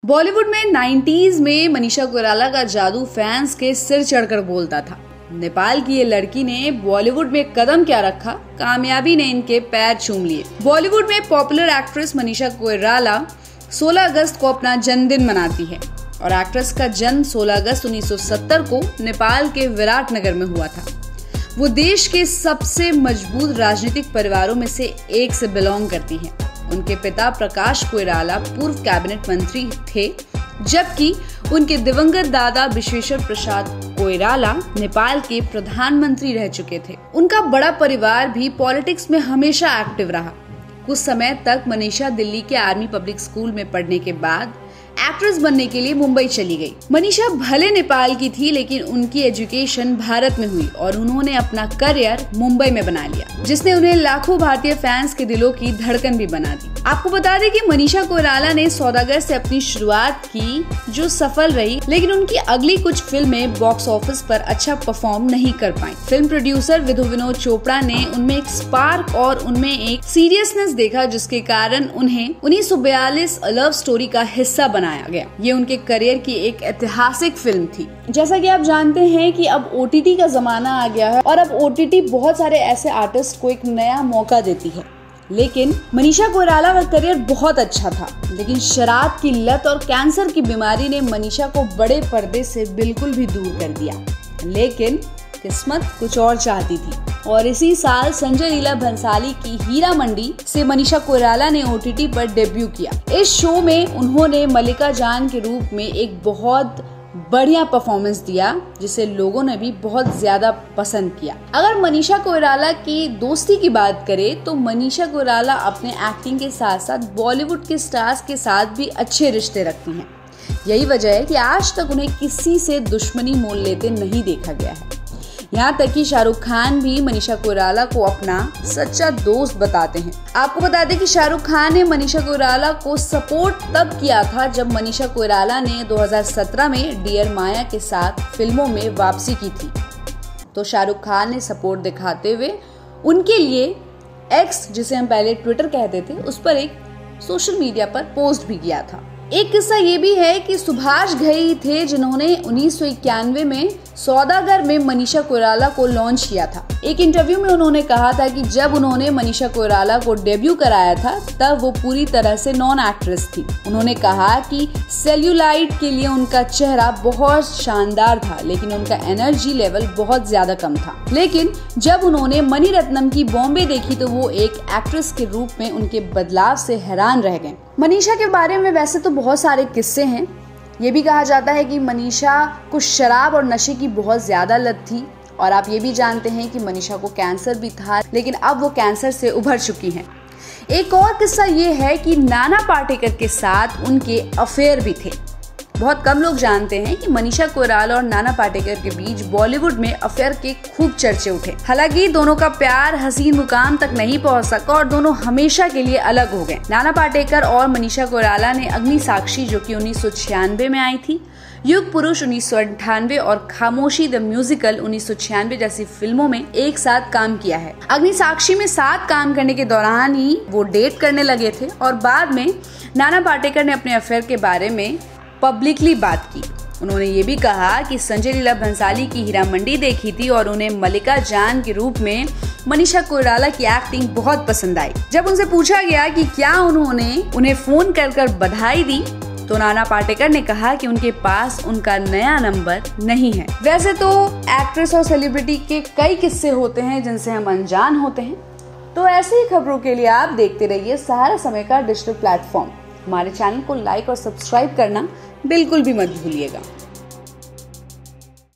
बॉलीवुड में 90s में मनीषा कोइराला का जादू फैंस के सिर चढ़कर बोलता था। नेपाल की ये लड़की ने बॉलीवुड में कदम क्या रखा, कामयाबी ने इनके पैर चूम लिए। बॉलीवुड में पॉपुलर एक्ट्रेस मनीषा कोइराला 16 अगस्त को अपना जन्मदिन मनाती है और एक्ट्रेस का जन्म 16 अगस्त 1970 को नेपाल के विराटनगर में हुआ था। वो देश के सबसे मजबूत राजनीतिक परिवारों में से एक से बिलोंग करती हैं। उनके पिता प्रकाश कोइराला पूर्व कैबिनेट मंत्री थे, जबकि उनके दिवंगत दादा विश्वेश्वर प्रसाद कोइराला नेपाल के प्रधानमंत्री रह चुके थे। उनका बड़ा परिवार भी पॉलिटिक्स में हमेशा एक्टिव रहा। कुछ समय तक मनीषा दिल्ली के आर्मी पब्लिक स्कूल में पढ़ने के बाद एक्ट्रेस बनने के लिए मुंबई चली गई। मनीषा भले नेपाल की थी, लेकिन उनकी एजुकेशन भारत में हुई और उन्होंने अपना करियर मुंबई में बना लिया, जिसने उन्हें लाखों भारतीय फैंस के दिलों की धड़कन भी बना दी। आपको बता दें कि मनीषा कोइराला ने सौदागर से अपनी शुरुआत की, जो सफल रही, लेकिन उनकी अगली कुछ फिल्में बॉक्स ऑफिस पर अच्छा परफॉर्म नहीं कर पाई। फिल्म प्रोड्यूसर विधु विनोद चोपड़ा ने उनमें एक स्पार्क और उनमें एक सीरियसनेस देखा, जिसके कारण उन्हें 1942 लव स्टोरी का हिस्सा बनाया गया। ये उनके करियर की एक ऐतिहासिक फिल्म थी। जैसा कि आप जानते हैं कि अब OTT का जमाना आ गया है और अब OTT बहुत सारे ऐसे आर्टिस्ट को एक नया मौका देती है। लेकिन मनीषा कोइराला का करियर बहुत अच्छा था, लेकिन शराब की लत और कैंसर की बीमारी ने मनीषा को बड़े पर्दे से बिल्कुल भी दूर कर दिया। लेकिन किस्मत कुछ और चाहती थी और इसी साल संजय लीला भंसाली की हीरा मंडी से मनीषा कोइराला ने OTT पर डेब्यू किया। इस शो में उन्होंने मल्लिका जान के रूप में एक बहुत बढ़िया परफॉर्मेंस दिया, जिसे लोगों ने भी बहुत ज्यादा पसंद किया। अगर मनीषा कोइराला की दोस्ती की बात करें तो मनीषा कोइराला अपने एक्टिंग के साथ साथ बॉलीवुड के स्टार्स के साथ भी अच्छे रिश्ते रखती हैं। यही वजह है कि आज तक उन्हें किसी से दुश्मनी मोल लेते नहीं देखा गया है। यहाँ तक कि शाहरुख खान भी मनीषा कोइराला को अपना सच्चा दोस्त बताते हैं। आपको बता दें कि शाहरुख खान ने मनीषा कोइराला को सपोर्ट तब किया था जब मनीषा कोइराला ने 2017 में डियर माया के साथ फिल्मों में वापसी की थी। तो शाहरुख खान ने सपोर्ट दिखाते हुए उनके लिए एक्स, जिसे हम पहले ट्विटर कहते थे, उस पर एक सोशल मीडिया पर पोस्ट भी किया था। एक किस्सा ये भी है कि सुभाष घई थे, जिन्होंने 1991 में सौदागर में मनीषा कोइराला को लॉन्च किया था। एक इंटरव्यू में उन्होंने कहा था कि जब उन्होंने मनीषा कोइराला को डेब्यू कराया था तब वो पूरी तरह से नॉन एक्ट्रेस थी। उन्होंने कहा कि सेल्यूलाइट के लिए उनका चेहरा बहुत शानदार था, लेकिन उनका एनर्जी लेवल बहुत ज्यादा कम था। लेकिन जब उन्होंने मणिरत्नम की बॉम्बे देखी तो वो एक एक्ट्रेस के रूप में उनके बदलाव से हैरान रह गए। मनीषा के बारे में वैसे तो बहुत सारे किस्से हैं। ये भी कहा जाता है कि मनीषा को शराब और नशे की बहुत ज्यादा लत थी और आप ये भी जानते हैं कि मनीषा को कैंसर भी था, लेकिन अब वो कैंसर से उभर चुकी हैं। एक और किस्सा ये है कि नाना पाटेकर के साथ उनके अफेयर भी थे। बहुत कम लोग जानते हैं कि मनीषा कोइराला और नाना पाटेकर के बीच बॉलीवुड में अफेयर के खूब चर्चे उठे। हालांकि दोनों का प्यार हसीन मुकाम तक नहीं पहुंच सका और दोनों हमेशा के लिए अलग हो गए। नाना पाटेकर और मनीषा कोइराला ने अग्नि साक्षी, जो कि 1996 में आई थी, युग पुरुष 1998 और खामोशी द म्यूजिकल 1996 जैसी फिल्मों में एक साथ काम किया है। अग्नि साक्षी में साथ काम करने के दौरान ही वो डेट करने लगे थे और बाद में नाना पाटेकर ने अपने अफेयर के बारे में पब्लिकली बात की। उन्होंने ये भी कहा कि संजय लीला भंसाली की हीरा मंडी देखी थी और उन्हें मल्लिका जान के रूप में मनीषा कोइराला की एक्टिंग बहुत पसंद आई। जब उनसे पूछा गया कि क्या उन्होंने उन्हें फोन कर बधाई दी, तो नाना पाटेकर ने कहा कि उनके पास उनका नया नंबर नहीं है। वैसे तो एक्ट्रेस और सेलिब्रिटी के कई किस्से होते हैं जिनसे हम अनजान होते हैं। तो ऐसी ही खबरों के लिए आप देखते रहिए सहारा समय का डिजिटल प्लेटफॉर्म। हमारे चैनल को लाइक और सब्सक्राइब करना बिल्कुल भी मत भूलिएगा।